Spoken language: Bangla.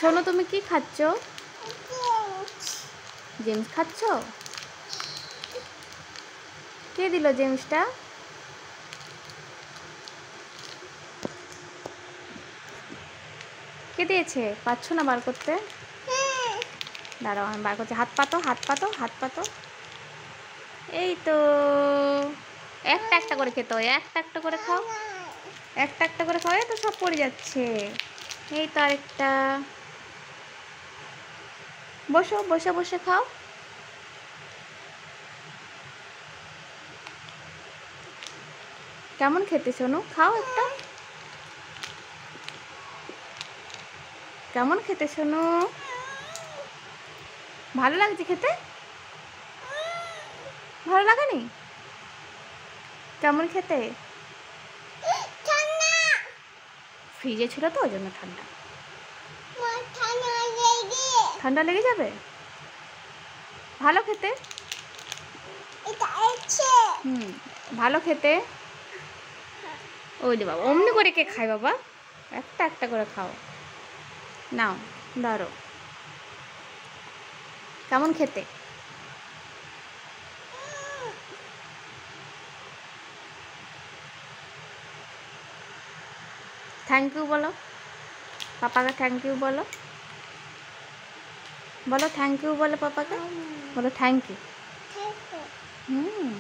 সোনু তুমি কি খাচ্ছ? জেমস খাচ্ছ? কে দিল জেমসটা? কে দিয়েছে? পাচ্ছ না বার করতে? দাঁড়াও আমি বার করছি। হাত পাতো, হাত পাতো, হাত পাতো। এই তো একটা একটা করে খেতে হয়, একটা একটা করে খাও, একটা একটা করে খাও। এই তো সব পড়ে যাচ্ছে। এই তো আরেকটা। বসো, বসে বসে খাও। কেমন খেতে সোনু? খাও একটা। কেমন খেতে সোনু? ভালো লাগছে খেতে? ভালো লাগেনি? কেমন খেতে? ফ্রিজে ছিল তো ওই জন্য ঠান্ডা। ঠান্ডা লেগে যাবে? ভালো খেতে? হুম, ভালো খেতে। ওই রে বাবা, অমনি করে কে খায় বাবা? একটা একটা করে খাও। নাও ধরো। কেমন খেতে? থ্যাংক ইউ বলো, পাপাকে থ্যাংক ইউ বলো। বলো থ্যাংক ইউ বলো পাপাকে, বলো থ্যাংক ইউ। হুম।